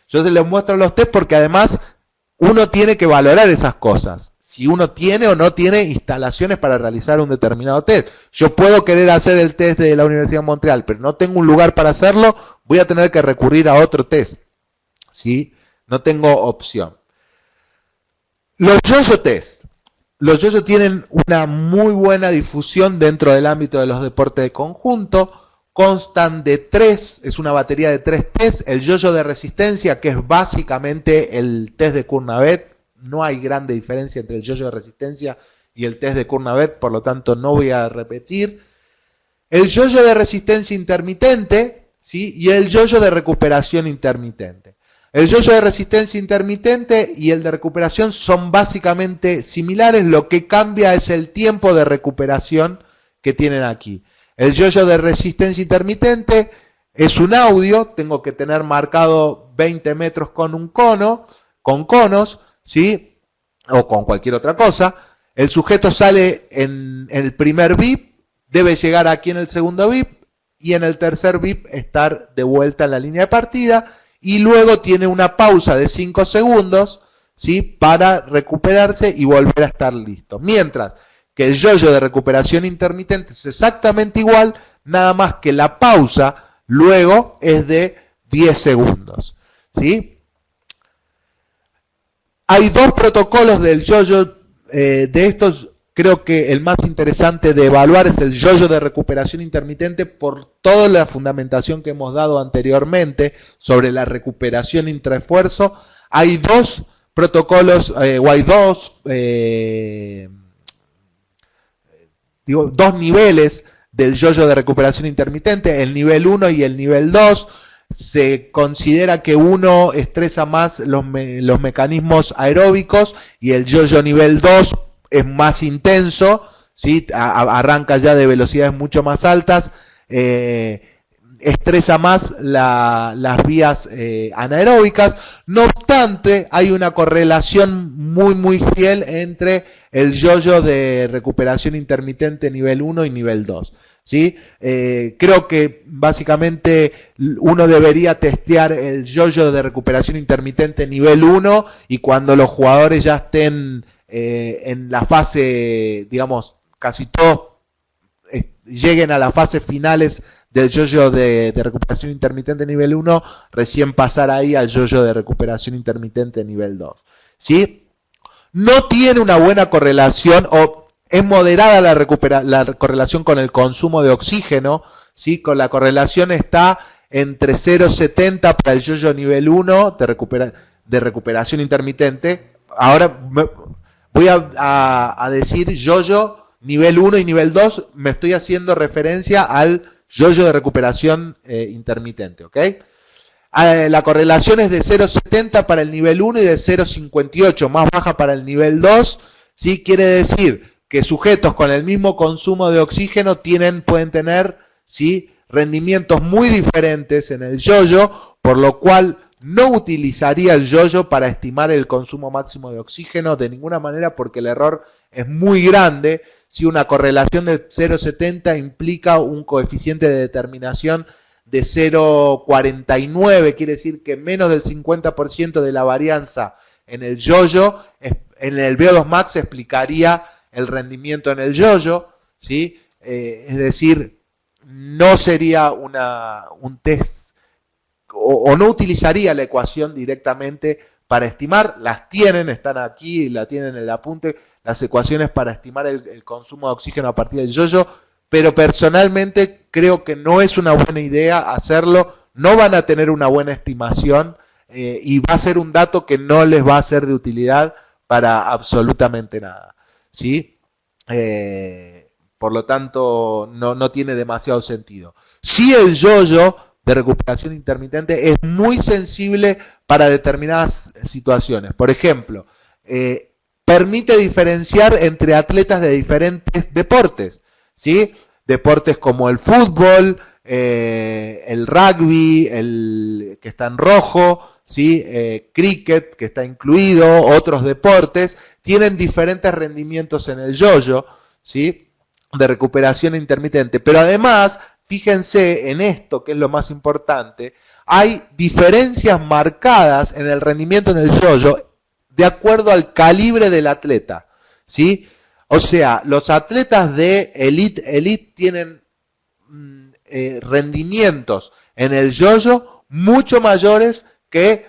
Yo se les muestro los test porque además uno tiene que valorar esas cosas. Si uno tiene o no tiene instalaciones para realizar un determinado test. Yo puedo querer hacer el test de la Universidad de Montreal, pero no tengo un lugar para hacerlo, voy a tener que recurrir a otro test. ¿Sí? No tengo opción. Los yo-yo test. Los yo-yo tienen una muy buena difusión dentro del ámbito de los deportes de conjunto. Constan de 3, es una batería de 3 tests. El yo-yo de resistencia, que es básicamente el test de Cournavette. No hay grande diferencia entre el yo-yo de resistencia y el test de Cournavette, por lo tanto no voy a repetir. El yo-yo de resistencia intermitente, ¿sí? Y el yo-yo de recuperación intermitente. El yo-yo de resistencia intermitente y el de recuperación son básicamente similares. Lo que cambia es el tiempo de recuperación que tienen aquí. El yo-yo de resistencia intermitente es un audio, tengo que tener marcado 20 metros con un cono, con conos, ¿sí? O con cualquier otra cosa. El sujeto sale en el primer bip, debe llegar aquí en el segundo bip y en el tercer bip estar de vuelta en la línea de partida y luego tiene una pausa de 5 segundos, ¿sí? Para recuperarse y volver a estar listo. Mientras que el yo-yo de recuperación intermitente es exactamente igual, nada más que la pausa luego es de 10 segundos. ¿Sí? Hay 2 protocolos del yo-yo, de estos creo que el más interesante de evaluar es el yo-yo de recuperación intermitente por toda la fundamentación que hemos dado anteriormente sobre la recuperación intraesfuerzo. Hay 2 protocolos, o hay 2... dos niveles del yo-yo de recuperación intermitente, el nivel 1 y el nivel 2. Se considera que uno estresa más los mecanismos aeróbicos y el yo-yo nivel 2 es más intenso, ¿sí? Arranca ya de velocidades mucho más altas, estresa más las vías anaeróbicas. No obstante, hay una correlación muy fiel entre el yo-yo de recuperación intermitente nivel 1 y nivel 2. ¿Sí? Creo que básicamente uno debería testear el yo-yo de recuperación intermitente nivel 1 y cuando los jugadores ya estén en la fase, digamos, casi todos lleguen a las fases finales del yo-yo de recuperación intermitente nivel 1, recién pasar ahí al yo-yo de recuperación intermitente nivel 2. ¿Sí? No tiene una buena correlación, o es moderada la correlación con el consumo de oxígeno, ¿sí? Con la correlación está entre 0,70 para el yo-yo nivel 1 de recuperación intermitente. Ahora voy a decir yo-yo nivel 1 y nivel 2, me estoy haciendo referencia al yo-yo de recuperación intermitente, ¿ok? La correlación es de 0,70 para el nivel 1 y de 0,58, más baja para el nivel 2, ¿sí? Quiere decir que sujetos con el mismo consumo de oxígeno pueden tener, ¿sí? Rendimientos muy diferentes en el yo-yo, por lo cual no utilizaría el yo-yo para estimar el consumo máximo de oxígeno de ninguna manera porque el error es muy grande. Si una correlación de 0,70 implica un coeficiente de determinación de 0,49, quiere decir que menos del 50% de la varianza en el yo-yo, en el VO2 max explicaría el rendimiento en el yo-yo, ¿sí? Es decir, no sería un test o no utilizaría la ecuación directamente para estimar. Las tienen, están aquí, la tienen en el apunte, las ecuaciones para estimar el consumo de oxígeno a partir del yo-yo, pero personalmente creo que no es una buena idea hacerlo, no van a tener una buena estimación y va a ser un dato que no les va a ser de utilidad para absolutamente nada, ¿sí? Por lo tanto, no tiene demasiado sentido. Sí, el yo-yo de recuperación intermitente es muy sensible para determinadas situaciones. Por ejemplo, permite diferenciar entre atletas de diferentes deportes, ¿sí? Deportes como el fútbol, el rugby, el que está en rojo, ¿sí? Cricket, que está incluido, otros deportes, tienen diferentes rendimientos en el yo-yo, ¿sí? De recuperación intermitente, pero además fíjense en esto, que es lo más importante, hay diferencias marcadas en el rendimiento en el yo-yo de acuerdo al calibre del atleta, ¿sí? O sea, los atletas de elite tienen rendimientos en el yo-yo mucho mayores que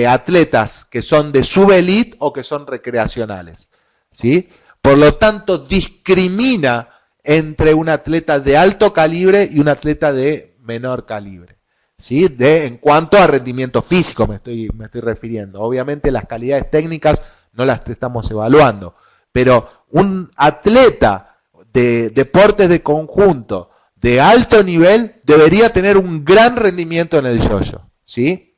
atletas que son de subelite o que son recreacionales, ¿sí? Por lo tanto, discrimina entre un atleta de alto calibre y un atleta de menor calibre, ¿sí? En cuanto a rendimiento físico me estoy refiriendo. Obviamente las calidades técnicas no las estamos evaluando, pero un atleta de deportes de conjunto de alto nivel debería tener un gran rendimiento en el yo-yo, ¿sí?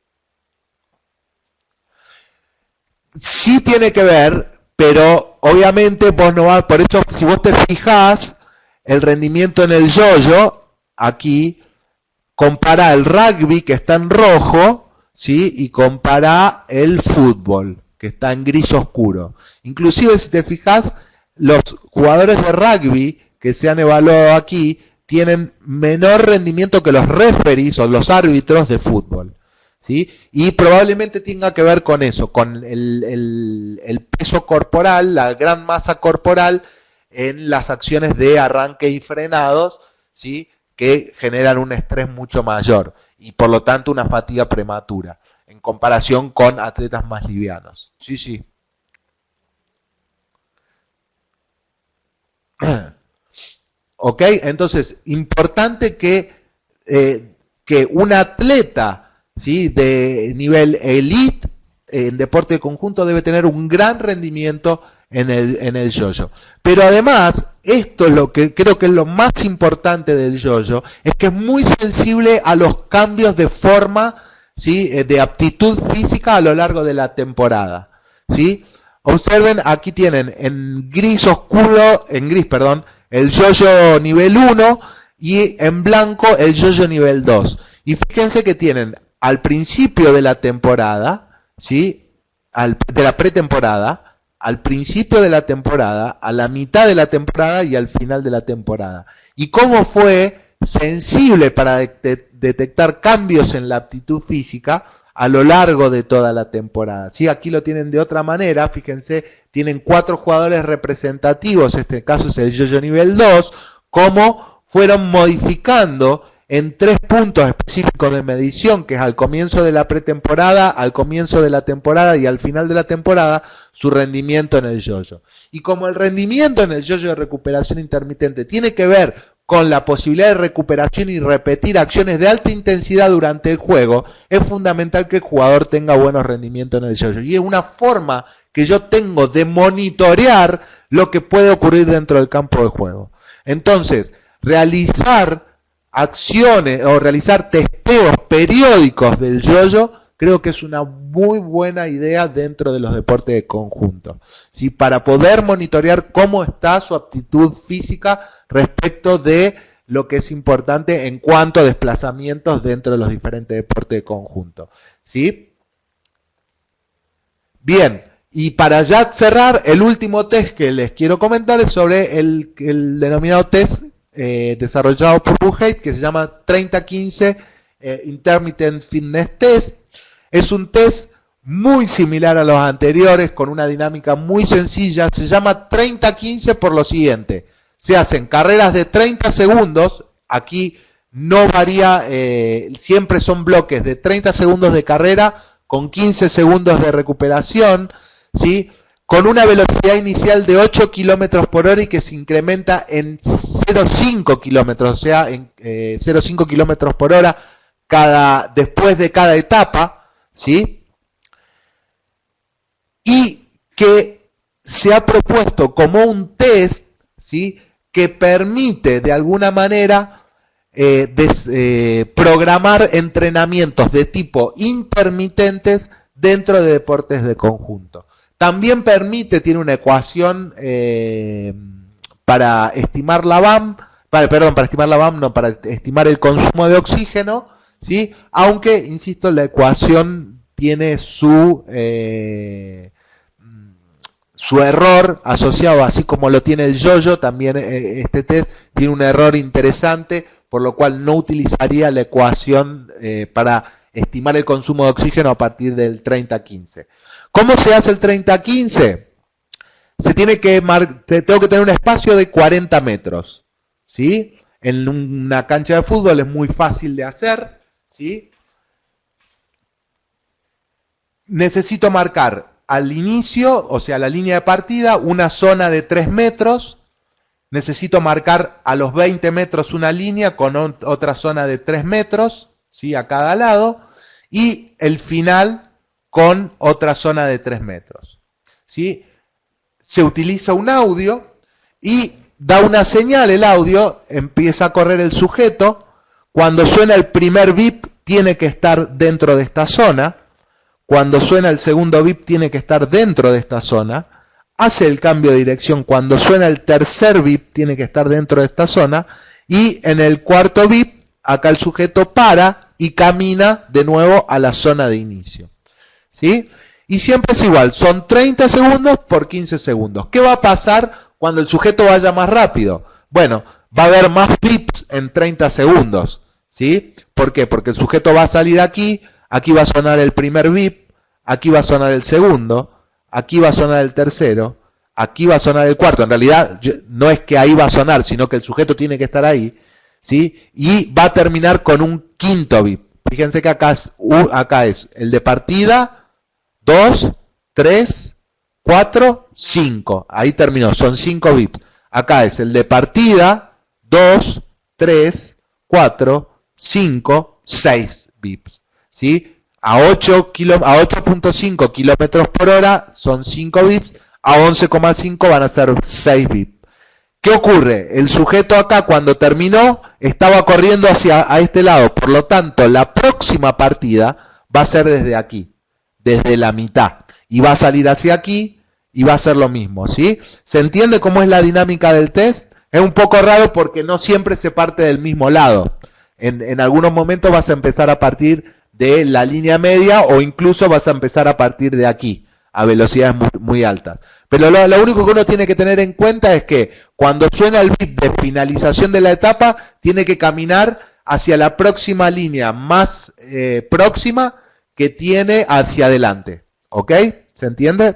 Sí tiene que ver, pero obviamente vos no vas, por eso si vos te fijás, el rendimiento en el yo-yo, aquí, compara el rugby que está en rojo, ¿sí? Y compara el fútbol que está en gris oscuro. Inclusive si te fijas, los jugadores de rugby que se han evaluado aquí tienen menor rendimiento que los referees o los árbitros de fútbol, ¿sí? Y probablemente tenga que ver con eso, con el peso corporal, la gran masa corporal en las acciones de arranque y frenados, ¿sí? Que generan un estrés mucho mayor y por lo tanto una fatiga prematura en comparación con atletas más livianos. Sí, sí. Ok, entonces, importante que un atleta, ¿sí? De nivel elite en deporte de conjunto debe tener un gran rendimiento en el yo-yo. Pero además, esto es lo que creo que es lo más importante del yo-yo, es que es muy sensible a los cambios de forma, ¿sí? De aptitud física a lo largo de la temporada, ¿sí? Observen, aquí tienen en gris oscuro, en gris, perdón, el yo-yo nivel 1 y en blanco el yo-yo nivel 2. Y fíjense que tienen al principio de la temporada, ¿sí? De la pretemporada, al principio de la temporada, a la mitad de la temporada y al final de la temporada. Y cómo fue sensible para detectar cambios en la aptitud física a lo largo de toda la temporada. ¿Sí? Aquí lo tienen de otra manera, fíjense, tienen 4 jugadores representativos, este caso es el yo-yo nivel 2, cómo fueron modificando en 3 puntos específicos de medición, que es al comienzo de la pretemporada, al comienzo de la temporada y al final de la temporada, su rendimiento en el yo-yo. Y como el rendimiento en el yo-yo de recuperación intermitente tiene que ver con la posibilidad de recuperación y repetir acciones de alta intensidad durante el juego, es fundamental que el jugador tenga buenos rendimientos en el yo-yo. Y es una forma que yo tengo de monitorear lo que puede ocurrir dentro del campo de juego. Entonces, realizar acciones o realizar testeos periódicos del yo-yo creo que es una muy buena idea dentro de los deportes de conjunto, ¿sí? Para poder monitorear cómo está su aptitud física respecto de lo que es importante en cuanto a desplazamientos dentro de los diferentes deportes de conjunto, ¿sí? Bien, y para ya cerrar, el último test que les quiero comentar es sobre el denominado test desarrollado por Buchheit, que se llama 30-15 Intermittent Fitness Test. Es un test muy similar a los anteriores, con una dinámica muy sencilla. Se llama 30-15 por lo siguiente: se hacen carreras de 30 segundos, aquí no varía, siempre son bloques de 30 segundos de carrera con 15 segundos de recuperación, ¿sí? Con una velocidad inicial de 8 km por hora y que se incrementa en 0,5 km, o sea, en 0,5 km por hora después de cada etapa, ¿sí? Y que se ha propuesto como un test, ¿sí? Que permite de alguna manera programar entrenamientos de tipo intermitentes dentro de deportes de conjunto. También tiene una ecuación para estimar la VAM, para estimar el consumo de oxígeno, ¿sí? Aunque, insisto, la ecuación tiene su error asociado, así como lo tiene el yo-yo, también este test tiene un error interesante, por lo cual no utilizaría la ecuación para estimar el consumo de oxígeno a partir del 30-15. ¿Cómo se hace el 30-15? Tengo que tener un espacio de 40 metros, ¿sí? En una cancha de fútbol es muy fácil de hacer, ¿sí? Necesito marcar al inicio, o sea, la línea de partida, una zona de 3 metros. Necesito marcar a los 20 metros una línea con otra zona de 3 metros, ¿sí? A cada lado. Y el final con otra zona de 3 metros, ¿sí? Se utiliza un audio y da una señal el audio, empieza a correr el sujeto. Cuando suena el primer bip, tiene que estar dentro de esta zona. Cuando suena el segundo bip tiene que estar dentro de esta zona, hace el cambio de dirección, cuando suena el tercer bip tiene que estar dentro de esta zona, y en el cuarto bip, acá el sujeto para y camina de nuevo a la zona de inicio, ¿sí? Y siempre es igual, son 30 segundos por 15 segundos. ¿Qué va a pasar cuando el sujeto vaya más rápido? Bueno, va a haber más bips en 30 segundos, ¿sí? ¿Por qué? Porque el sujeto va a salir aquí. Aquí va a sonar el primer bip, aquí va a sonar el segundo, aquí va a sonar el tercero, aquí va a sonar el cuarto. En realidad no es que ahí va a sonar, sino que el sujeto tiene que estar ahí, ¿sí? Y va a terminar con un quinto bip. Fíjense que acá es el de partida, 2, 3, 4, 5. Ahí terminó, son 5 bips. Acá es el de partida, 2, 3, 4, 5, 6 bips. ¿Sí? A 8.5 kilómetros por hora son 5 bips, a 11,5 van a ser 6 bips. ¿Qué ocurre? El sujeto acá cuando terminó estaba corriendo a este lado, por lo tanto la próxima partida va a ser desde aquí, desde la mitad, y va a salir hacia aquí y va a ser lo mismo, ¿sí? ¿Se entiende cómo es la dinámica del test? Es un poco raro porque no siempre se parte del mismo lado. En algunos momentos vas a empezar a partir de la línea media o incluso vas a empezar a partir de aquí, a velocidades muy altas. Pero lo único que uno tiene que tener en cuenta es que cuando suena el bip de finalización de la etapa, tiene que caminar hacia la próxima línea más próxima que tiene hacia adelante. ¿Ok? ¿Se entiende?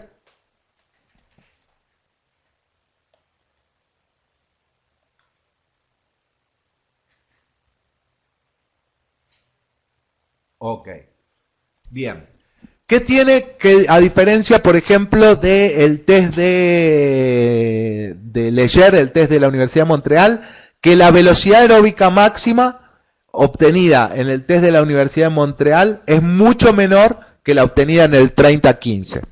Ok. Bien. ¿Qué tiene que, a diferencia, por ejemplo, del test de Leger, el test de la Universidad de Montreal, que la velocidad aeróbica máxima obtenida en el test de la Universidad de Montreal es mucho menor que la obtenida en el 30-15?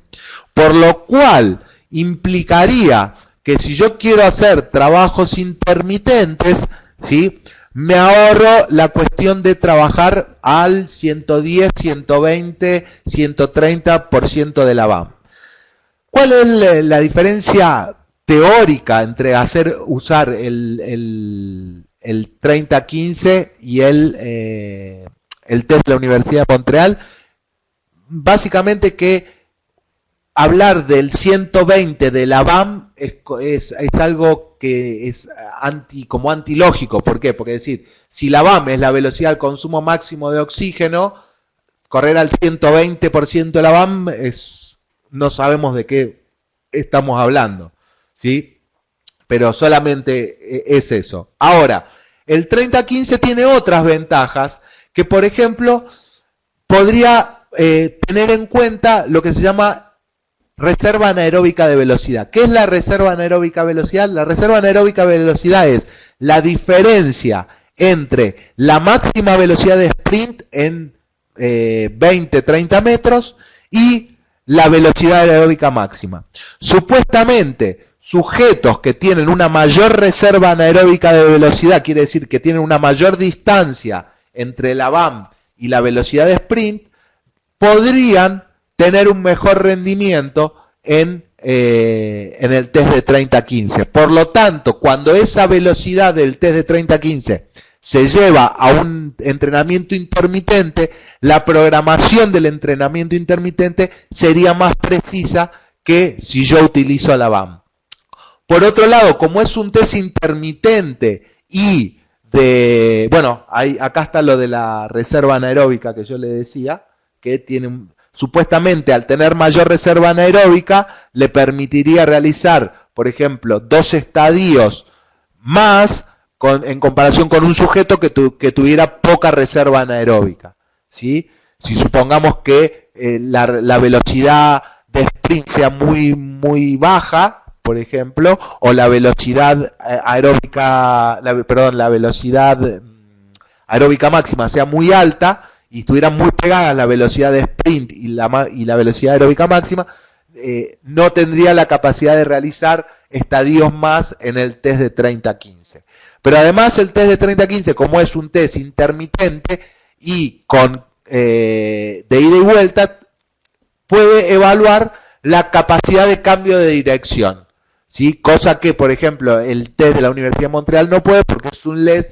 Por lo cual implicaría que si yo quiero hacer trabajos intermitentes, ¿sí?, me ahorro la cuestión de trabajar al 110, 120, 130% de la BAM. ¿Cuál es la diferencia teórica entre usar el 30-15 y el test de la Universidad de Montreal? Básicamente que hablar del 120 de la BAM es algo que es como antilógico. ¿Por qué? Porque decir, si la BAM es la velocidad al consumo máximo de oxígeno, correr al 120% de la BAM no sabemos de qué estamos hablando, ¿sí? Pero solamente es eso. Ahora, el 30-15 tiene otras ventajas que, por ejemplo, podría tener en cuenta lo que se llama reserva anaeróbica de velocidad. ¿Qué es la reserva anaeróbica de velocidad? La reserva anaeróbica de velocidad es la diferencia entre la máxima velocidad de sprint en 20-30 metros y la velocidad aeróbica máxima. Supuestamente, sujetos que tienen una mayor reserva anaeróbica de velocidad, quiere decir que tienen una mayor distancia entre la BAM y la velocidad de sprint, podrían tener un mejor rendimiento en el test de 30-15. Por lo tanto, cuando esa velocidad del test de 30-15 se lleva a un entrenamiento intermitente, la programación del entrenamiento intermitente sería más precisa que si yo utilizo la BAM. Por otro lado, como es un test intermitente y bueno, acá está lo de la reserva anaeróbica que yo le decía, que tiene supuestamente al tener mayor reserva anaeróbica le permitiría realizar, por ejemplo, 2 estadios más en comparación con un sujeto que tuviera poca reserva anaeróbica, ¿sí? Si supongamos que la velocidad de sprint sea muy baja, por ejemplo, o la velocidad aeróbica, la velocidad aeróbica máxima sea muy alta y estuvieran muy pegadas la velocidad de sprint y la velocidad aeróbica máxima, no tendría la capacidad de realizar estadios más en el test de 30-15. Pero además el test de 30-15, como es un test intermitente y con de ida y vuelta, puede evaluar la capacidad de cambio de dirección, ¿sí? Cosa que, por ejemplo, el test de la Universidad de Montreal no puede porque es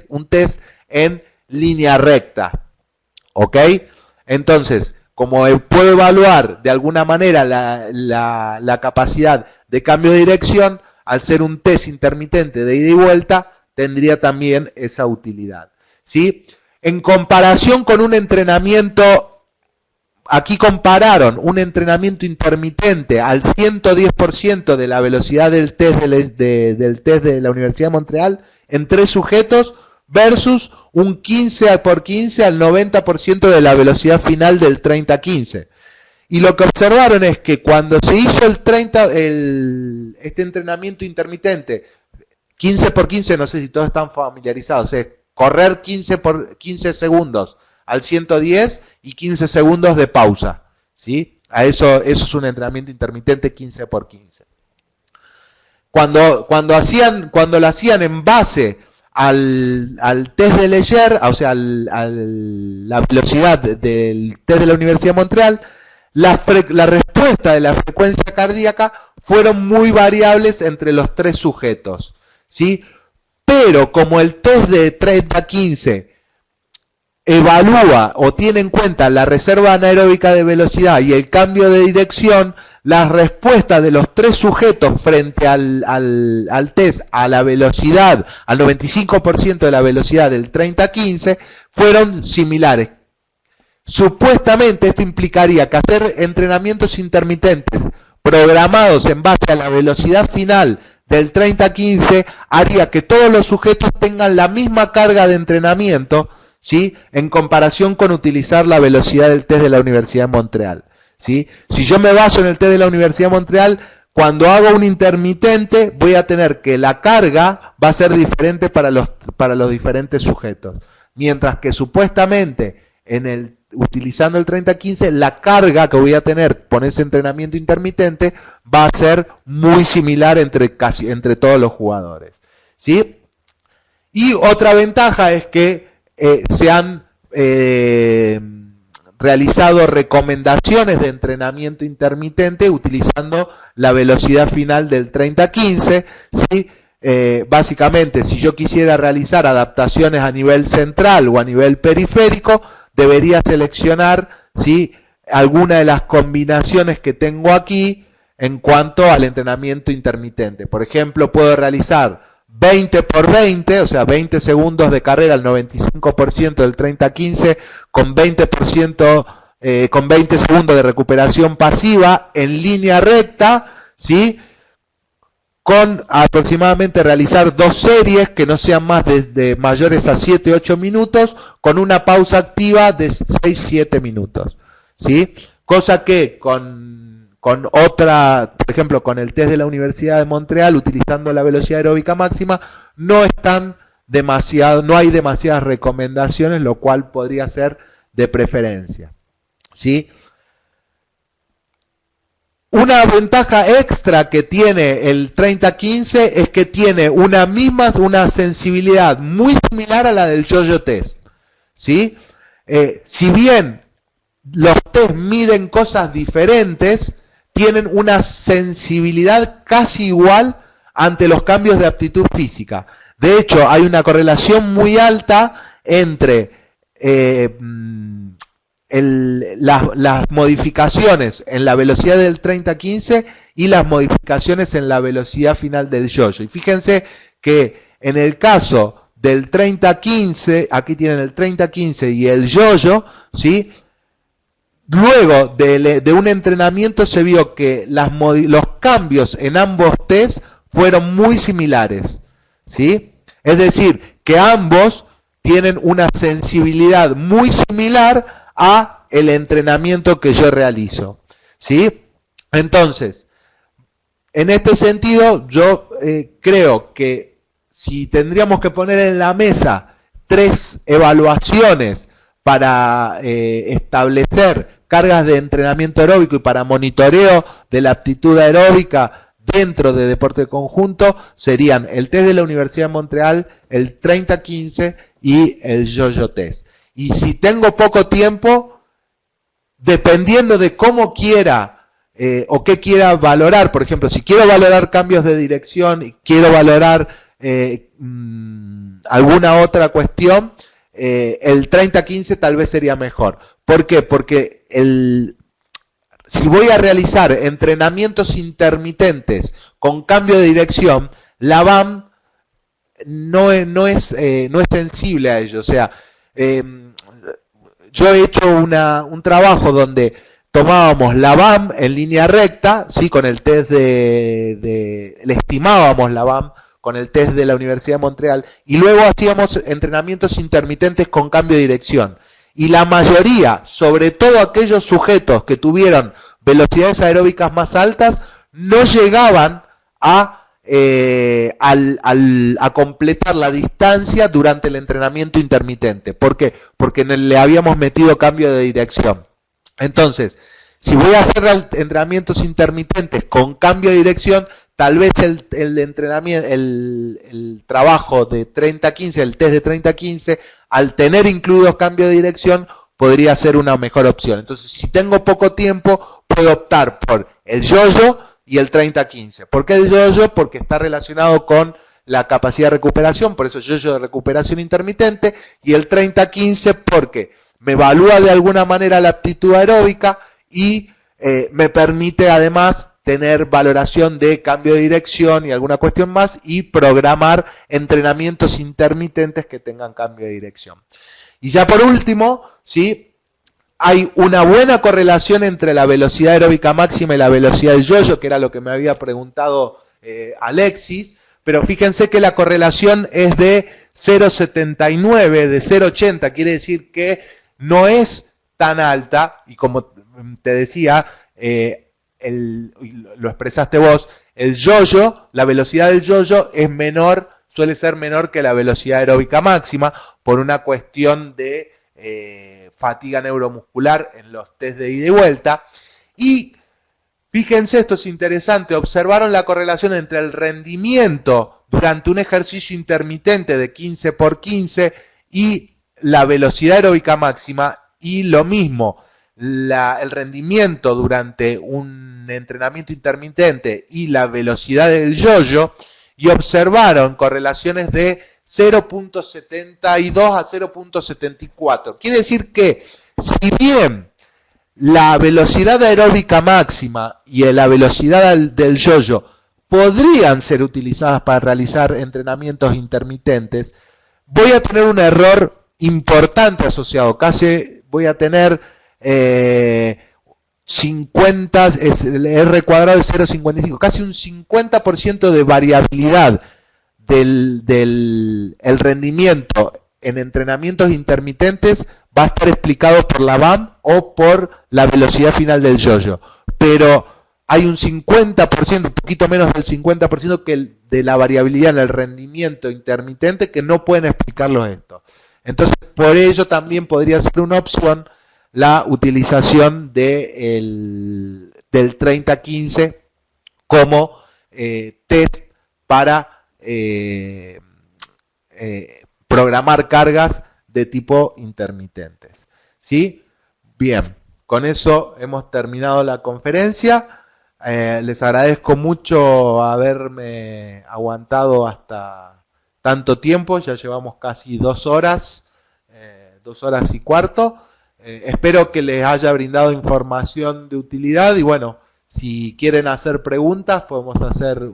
un test en línea recta. ¿Ok? Entonces, como puedo evaluar de alguna manera la capacidad de cambio de dirección, al ser un test intermitente de ida y vuelta, tendría también esa utilidad, ¿sí? En comparación con un entrenamiento, aquí compararon un entrenamiento intermitente al 110% de la velocidad del test del test de la Universidad de Montreal en 3 sujetos, versus un 15x15 al 90% de la velocidad final del 30-15. Y lo que observaron es que cuando se hizo este entrenamiento intermitente, 15x15, no sé si todos están familiarizados, es correr 15 segundos al 110 y 15 segundos de pausa, ¿sí? Eso es un entrenamiento intermitente 15x15. Cuando lo hacían en base al test de Leger, o sea, la velocidad del test de la Universidad de Montreal, la respuesta de la frecuencia cardíaca fueron muy variables entre los 3 sujetos, ¿sí? Pero como el test de 30-15 evalúa o tiene en cuenta la reserva anaeróbica de velocidad y el cambio de dirección, las respuestas de los 3 sujetos frente al test a la velocidad, al 95% de la velocidad del 30-15, fueron similares. Supuestamente esto implicaría que hacer entrenamientos intermitentes programados en base a la velocidad final del 30-15 haría que todos los sujetos tengan la misma carga de entrenamiento, ¿sí? En comparación con utilizar la velocidad del test de la Universidad de Montreal, ¿sí? Si yo me baso en el test de la Universidad de Montreal, cuando hago un intermitente voy a tener que la carga va a ser diferente para los diferentes sujetos, mientras que supuestamente utilizando el 30-15, la carga que voy a tener con ese entrenamiento intermitente va a ser muy similar entre todos los jugadores, ¿sí? Y otra ventaja es que se han realizado recomendaciones de entrenamiento intermitente utilizando la velocidad final del 30-15, ¿sí? Básicamente, si yo quisiera realizar adaptaciones a nivel central o a nivel periférico, debería seleccionar, ¿sí?, alguna de las combinaciones que tengo aquí en cuanto al entrenamiento intermitente. Por ejemplo, puedo realizar 20x20, o sea, 20 segundos de carrera al 95% del 30-15, con 20%, con 20 segundos de recuperación pasiva en línea recta, ¿sí?, con aproximadamente realizar 2 series que no sean más de mayores a 7-8 minutos, con una pausa activa de 6-7 minutos, ¿sí? Cosa que con otra, por ejemplo, con el test de la Universidad de Montreal, utilizando la velocidad aeróbica máxima, no hay demasiadas recomendaciones, lo cual podría ser de preferencia, ¿sí? Una ventaja extra que tiene el 30-15 es que tiene una sensibilidad muy similar a la del yo-yo test, ¿sí? Si bien los test miden cosas diferentes, tienen una sensibilidad casi igual ante los cambios de aptitud física. De hecho, hay una correlación muy alta entre las modificaciones en la velocidad del 30-15 y las modificaciones en la velocidad final del yo-yo. Y fíjense que en el caso del 30-15, aquí tienen el 30-15 y el yo-yo, ¿sí? Luego de un entrenamiento se vio que los cambios en ambos test fueron muy similares, ¿sí? Es decir, que ambos tienen una sensibilidad muy similar a el entrenamiento que yo realizo, ¿sí? Entonces, en este sentido, yo creo que si tendríamos que poner en la mesa 3 evaluaciones para establecer cargas de entrenamiento aeróbico y para monitoreo de la aptitud aeróbica dentro de deporte de conjunto, serían el test de la Universidad de Montreal, el 30-15 y el yo-yo test. Y si tengo poco tiempo, dependiendo de cómo quiera o qué quiera valorar, por ejemplo, si quiero valorar cambios de dirección y quiero valorar alguna otra cuestión, el 30-15 tal vez sería mejor. ¿Por qué? Porque si voy a realizar entrenamientos intermitentes con cambio de dirección, la BAM no es sensible a ello. O sea, yo he hecho un trabajo donde tomábamos la BAM en línea recta, ¿sí? Con el test le estimábamos la BAM con el test de la Universidad de Montreal, y luego hacíamos entrenamientos intermitentes con cambio de dirección. Y la mayoría, sobre todo aquellos sujetos que tuvieron velocidades aeróbicas más altas, no llegaban a completar la distancia durante el entrenamiento intermitente. ¿Por qué? Porque le habíamos metido cambio de dirección. Entonces, si voy a hacer entrenamientos intermitentes con cambio de dirección, tal vez el entrenamiento, el trabajo de 30-15, el test de 30-15, al tener incluidos cambio de dirección, podría ser una mejor opción. Entonces, si tengo poco tiempo, puedo optar por el yo-yo y el 30-15. ¿Por qué el yo-yo? Porque está relacionado con la capacidad de recuperación, por eso yo-yo de recuperación intermitente, y el 30-15 porque me evalúa de alguna manera la aptitud aeróbica y me permite además tener valoración de cambio de dirección y alguna cuestión más, y programar entrenamientos intermitentes que tengan cambio de dirección. Y ya por último, ¿sí? Hay una buena correlación entre la velocidad aeróbica máxima y la velocidad del yo-yo, que era lo que me había preguntado Alexis, pero fíjense que la correlación es de 0,79, de 0,80, quiere decir que no es tan alta, y como te decía, lo expresaste vos, el yo-yo, la velocidad del yo-yo es menor, suele ser menor que la velocidad aeróbica máxima, por una cuestión de fatiga neuromuscular en los test de ida y vuelta. Y fíjense, esto es interesante, observaron la correlación entre el rendimiento durante un ejercicio intermitente de 15×15 y la velocidad aeróbica máxima, y lo mismo, el rendimiento durante un entrenamiento intermitente y la velocidad del yo-yo, y observaron correlaciones de 0.72 a 0.74. Quiere decir que, si bien la velocidad aeróbica máxima y la velocidad del yo-yo podrían ser utilizadas para realizar entrenamientos intermitentes, voy a tener un error importante asociado. Casi voy a tener 50, el R cuadrado de 0,55, casi un 50% de variabilidad del rendimiento en entrenamientos intermitentes va a estar explicado por la BAM o por la velocidad final del yo-yo. Pero hay un 50%, un poquito menos del 50% de la variabilidad en el rendimiento intermitente que no pueden explicarlo esto. Entonces, por ello también podría ser una opción la utilización del 30-15 como test para programar cargas de tipo intermitentes. ¿Sí? Bien, con eso hemos terminado la conferencia. Les agradezco mucho haberme aguantado hasta tanto tiempo, ya llevamos casi 2 horas, 2 horas y cuarto. Espero que les haya brindado información de utilidad y bueno, si quieren hacer preguntas podemos hacer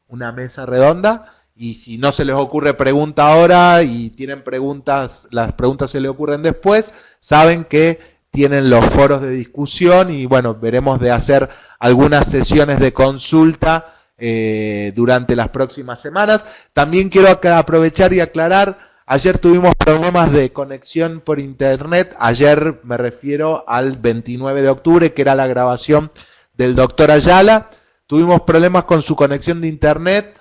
una mesa redonda y si no se les ocurre pregunta ahora y tienen preguntas, las preguntas se les ocurren después, saben que tienen los foros de discusión y bueno, veremos de hacer algunas sesiones de consulta durante las próximas semanas. También quiero aprovechar y aclarar, ayer tuvimos problemas de conexión por internet, ayer me refiero al 29 de octubre, que era la grabación del doctor Ayala, tuvimos problemas con su conexión de internet,